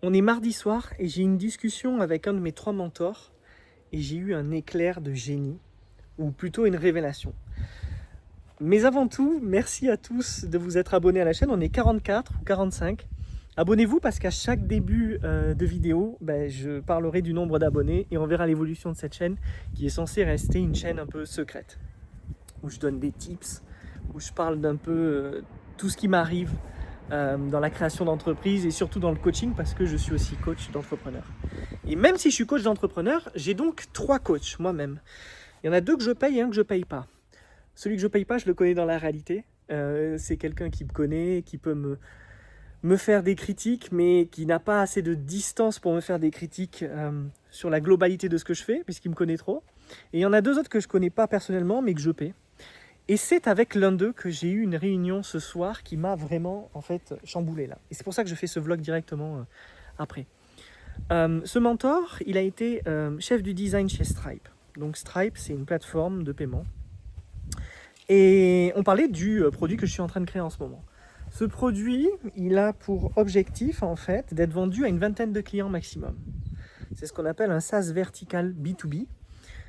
On est mardi soir et j'ai une discussion avec un de mes 3 mentors et j'ai eu un éclair de génie, ou plutôt une révélation. Mais avant tout, merci à tous de vous être abonnés à la chaîne. On est 44 ou 45. Abonnez-vous parce qu'à chaque début de vidéo, je parlerai du nombre d'abonnés et on verra l'évolution de cette chaîne qui est censée rester une chaîne un peu secrète, où je donne des tips, où je parle d'un peu tout ce qui m'arrive dans la création d'entreprise et surtout dans le coaching parce que je suis aussi coach d'entrepreneur. Et même si je suis coach d'entrepreneur, j'ai donc 3 coachs moi-même. Il y en a 2 que je paye et un que je ne paye pas. Celui que je ne paye pas, je le connais dans la réalité. C'est quelqu'un qui me connaît, qui peut me faire des critiques, mais qui n'a pas assez de distance pour me faire des critiques sur la globalité de ce que je fais, puisqu'il me connaît trop. Et il y en a 2 autres que je ne connais pas personnellement, mais que je paie. Et c'est avec l'un d'eux que j'ai eu une réunion ce soir qui m'a vraiment chamboulé là. Et c'est pour ça que je fais ce vlog directement après. Ce mentor, il a été chef du design chez Stripe. Donc Stripe, c'est une plateforme de paiement. Et on parlait du produit que je suis en train de créer en ce moment. Ce produit, il a pour objectif en fait d'être vendu à une vingtaine de clients maximum. C'est ce qu'on appelle un SaaS vertical B2B.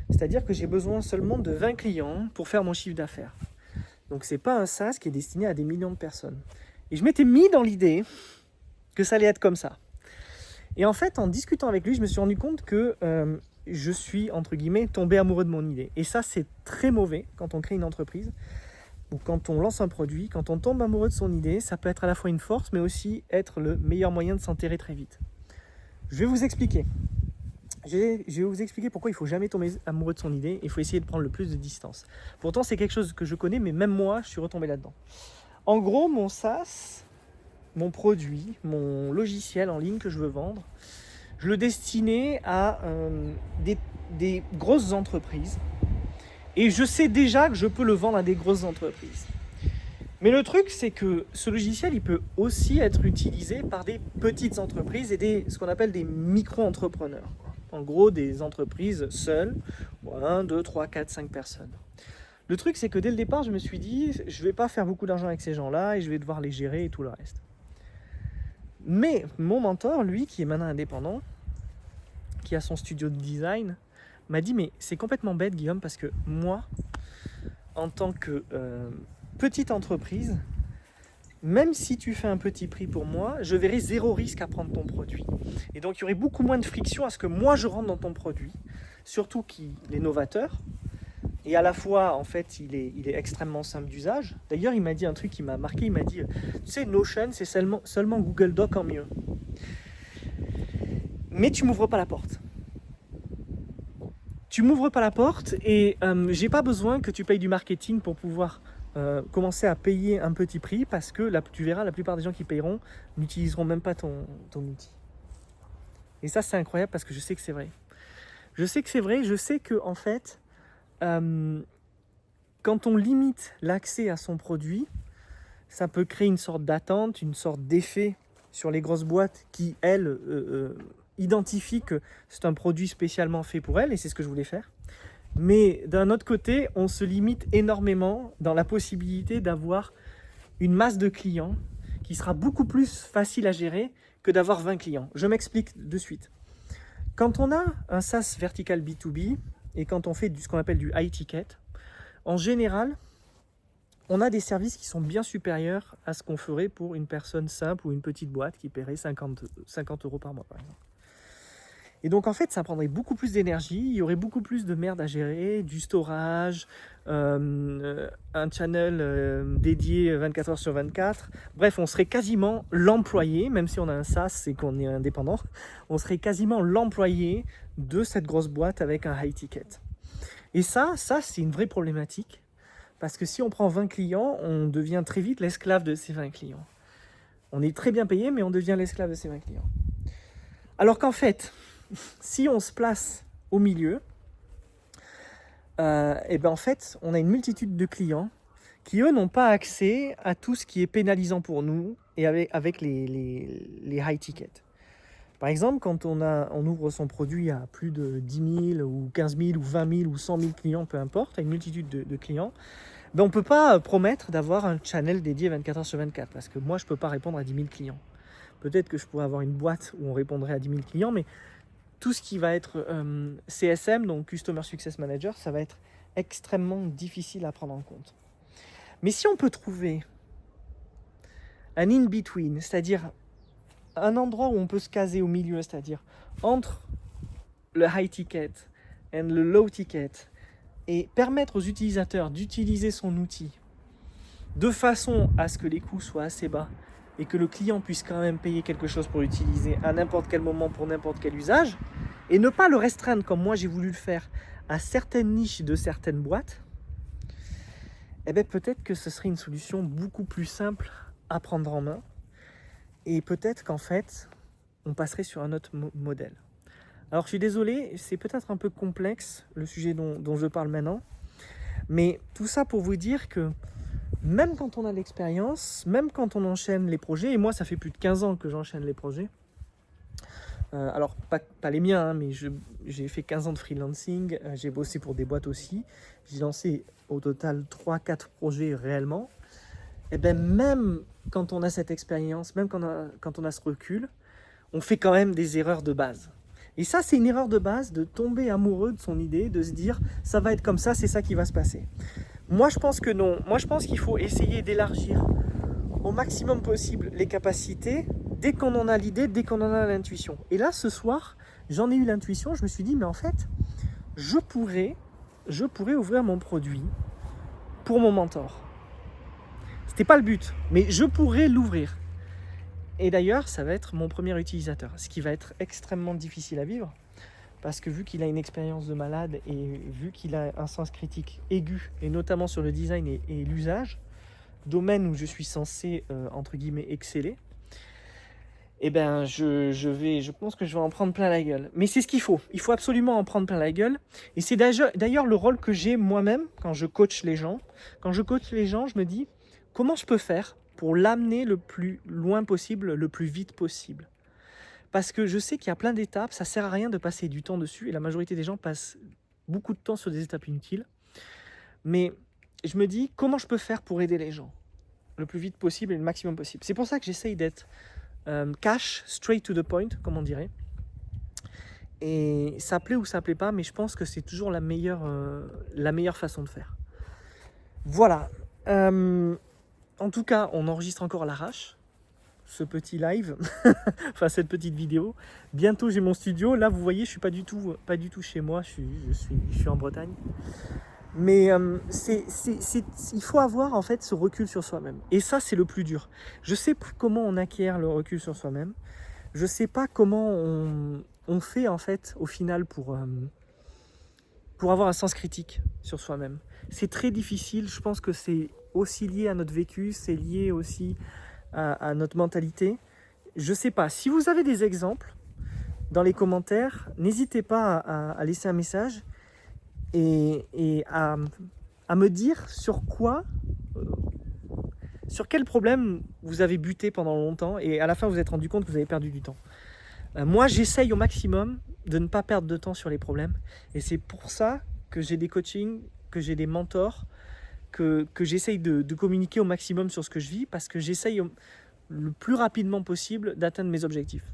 C'est-à-dire que j'ai besoin seulement de 20 clients pour faire mon chiffre d'affaires. Donc c'est pas un SaaS qui est destiné à des millions de personnes. Et je m'étais mis dans l'idée que ça allait être comme ça. Et en fait, en discutant avec lui, je me suis rendu compte que je suis, entre guillemets, tombé amoureux de mon idée. Et ça, c'est très mauvais quand on crée une entreprise ou quand on lance un produit. Quand on tombe amoureux de son idée, ça peut être à la fois une force, mais aussi être le meilleur moyen de s'enterrer très vite. Je vais vous expliquer. Je vais vous expliquer pourquoi il ne faut jamais tomber amoureux de son idée. Il faut essayer de prendre le plus de distance. Pourtant, c'est quelque chose que je connais, mais même moi, je suis retombé là-dedans. En gros, mon SaaS, mon produit, mon logiciel en ligne que je veux vendre, je le destinais à des grosses entreprises. Et je sais déjà que je peux le vendre à des grosses entreprises. Mais le truc, c'est que ce logiciel, il peut aussi être utilisé par des petites entreprises et ce qu'on appelle des micro-entrepreneurs. En gros, des entreprises seules, 1, 2, 3, 4, 5 personnes. Le truc, c'est que dès le départ, je me suis dit, je ne vais pas faire beaucoup d'argent avec ces gens-là et je vais devoir les gérer et tout le reste. Mais mon mentor, lui, qui est maintenant indépendant, qui a son studio de design, m'a dit, mais c'est complètement bête, Guillaume, parce que moi, en tant que petite entreprise, même si tu fais un petit prix pour moi, je verrai 0 risque à prendre ton produit. Et donc, il y aurait beaucoup moins de friction à ce que moi, je rentre dans ton produit. Surtout qu'il est novateur. Et à la fois, en fait, il est extrêmement simple d'usage. D'ailleurs, il m'a dit un truc qui m'a marqué. Il m'a dit, tu sais, Notion, c'est seulement Google Doc en mieux. Mais tu m'ouvres pas la porte. Tu m'ouvres pas la porte et j'ai pas besoin que tu payes du marketing pour pouvoir commencer à payer un petit prix parce que tu verras, la plupart des gens qui payeront n'utiliseront même pas ton outil. Et ça, c'est incroyable parce que je sais que c'est vrai. Je sais que c'est vrai, je sais que en fait, quand on limite l'accès à son produit, ça peut créer une sorte d'attente, une sorte d'effet sur les grosses boîtes qui, elles, identifient que c'est un produit spécialement fait pour elles, et c'est ce que je voulais faire. Mais d'un autre côté, on se limite énormément dans la possibilité d'avoir une masse de clients qui sera beaucoup plus facile à gérer que d'avoir 20 clients. Je m'explique de suite. Quand on a un SaaS vertical B2B et quand on fait ce qu'on appelle du high ticket, en général, on a des services qui sont bien supérieurs à ce qu'on ferait pour une personne simple ou une petite boîte qui paierait 50 € par mois, par exemple. Et donc, en fait, ça prendrait beaucoup plus d'énergie, il y aurait beaucoup plus de merde à gérer, du storage, un channel dédié 24 heures sur 24. Bref, on serait quasiment l'employé, même si on a un SaaS et qu'on est indépendant, on serait quasiment l'employé de cette grosse boîte avec un high ticket. Et ça, c'est une vraie problématique, parce que si on prend 20 clients, on devient très vite l'esclave de ces 20 clients. On est très bien payé, mais on devient l'esclave de ces 20 clients. Alors qu'en fait, si on se place au milieu, en fait, on a une multitude de clients qui, eux, n'ont pas accès à tout ce qui est pénalisant pour nous et avec les high tickets. Par exemple, quand on ouvre son produit à plus de 10 000 ou 15 000 ou 20 000 ou 100 000 clients, peu importe, à une multitude de clients, on ne peut pas promettre d'avoir un channel dédié 24 heures sur 24 parce que moi, je ne peux pas répondre à 10 000 clients. peut-être que je pourrais avoir une boîte où on répondrait à 10 000 clients, mais tout ce qui va être CSM, donc Customer Success Manager, ça va être extrêmement difficile à prendre en compte. Mais si on peut trouver un in-between, c'est-à-dire un endroit où on peut se caser au milieu, c'est-à-dire entre le high ticket et le low ticket, et permettre aux utilisateurs d'utiliser son outil de façon à ce que les coûts soient assez bas et que le client puisse quand même payer quelque chose pour l'utiliser à n'importe quel moment pour n'importe quel usage, et ne pas le restreindre comme moi j'ai voulu le faire à certaines niches de certaines boîtes, eh bien peut-être que ce serait une solution beaucoup plus simple à prendre en main, et peut-être qu'en fait on passerait sur un autre modèle. Alors je suis désolé, c'est peut-être un peu complexe le sujet dont je parle maintenant, mais tout ça pour vous dire que même quand on a l'expérience, même quand on enchaîne les projets, et moi ça fait plus de 15 ans que j'enchaîne les projets, alors pas les miens, hein, mais j'ai fait 15 ans de freelancing, j'ai bossé pour des boîtes aussi, j'ai lancé au total 3-4 projets réellement, et bien même quand on a cette expérience, même quand on a ce recul, on fait quand même des erreurs de base. Et ça, c'est une erreur de base, de tomber amoureux de son idée, de se dire ça va être comme ça, c'est ça qui va se passer. Moi, je pense que non. Moi, je pense qu'il faut essayer d'élargir au maximum possible les capacités dès qu'on en a l'idée, dès qu'on en a l'intuition. Et là, ce soir, j'en ai eu l'intuition, je me suis dit, mais en fait, je pourrais ouvrir mon produit pour mon mentor. C'était pas le but, mais je pourrais l'ouvrir. Et d'ailleurs, ça va être mon premier utilisateur, ce qui va être extrêmement difficile à vivre, parce que vu qu'il a une expérience de malade et vu qu'il a un sens critique aigu, et notamment sur le design et l'usage, domaine où je suis censé, entre guillemets, exceller, eh ben je pense que je vais en prendre plein la gueule. Mais c'est ce qu'il faut. Il faut absolument en prendre plein la gueule. Et c'est d'ailleurs le rôle que j'ai moi-même quand je coach les gens. Quand je coach les gens, je me dis, comment je peux faire pour l'amener le plus loin possible, le plus vite possible. Parce que je sais qu'il y a plein d'étapes, ça sert à rien de passer du temps dessus, et la majorité des gens passent beaucoup de temps sur des étapes inutiles. Mais je me dis, comment je peux faire pour aider les gens le plus vite possible et le maximum possible. C'est pour ça que j'essaye d'être cash, straight to the point, comme on dirait. Et ça plaît ou ça plaît pas, mais je pense que c'est toujours la meilleure façon de faire. Voilà. En tout cas, on enregistre encore à l'arrache ce petit live, enfin cette petite vidéo. Bientôt j'ai mon studio. Là, vous voyez, je suis pas du tout chez moi. Je suis en Bretagne. Mais il faut avoir en fait ce recul sur soi-même. Et ça, c'est le plus dur. Je sais pas comment on acquiert le recul sur soi-même. Je sais pas comment on fait en fait au final pour avoir un sens critique sur soi-même. C'est très difficile. Je pense que c'est aussi lié à notre vécu, c'est lié aussi à notre mentalité. Je sais pas. Si vous avez des exemples dans les commentaires, n'hésitez pas à laisser un message et à me dire sur quel problème vous avez buté pendant longtemps et à la fin vous vous êtes rendu compte que vous avez perdu du temps. Moi, j'essaye au maximum de ne pas perdre de temps sur les problèmes, et c'est pour ça que j'ai des coachings, que j'ai des mentors, que j'essaye de communiquer au maximum sur ce que je vis, parce que j'essaye le plus rapidement possible d'atteindre mes objectifs.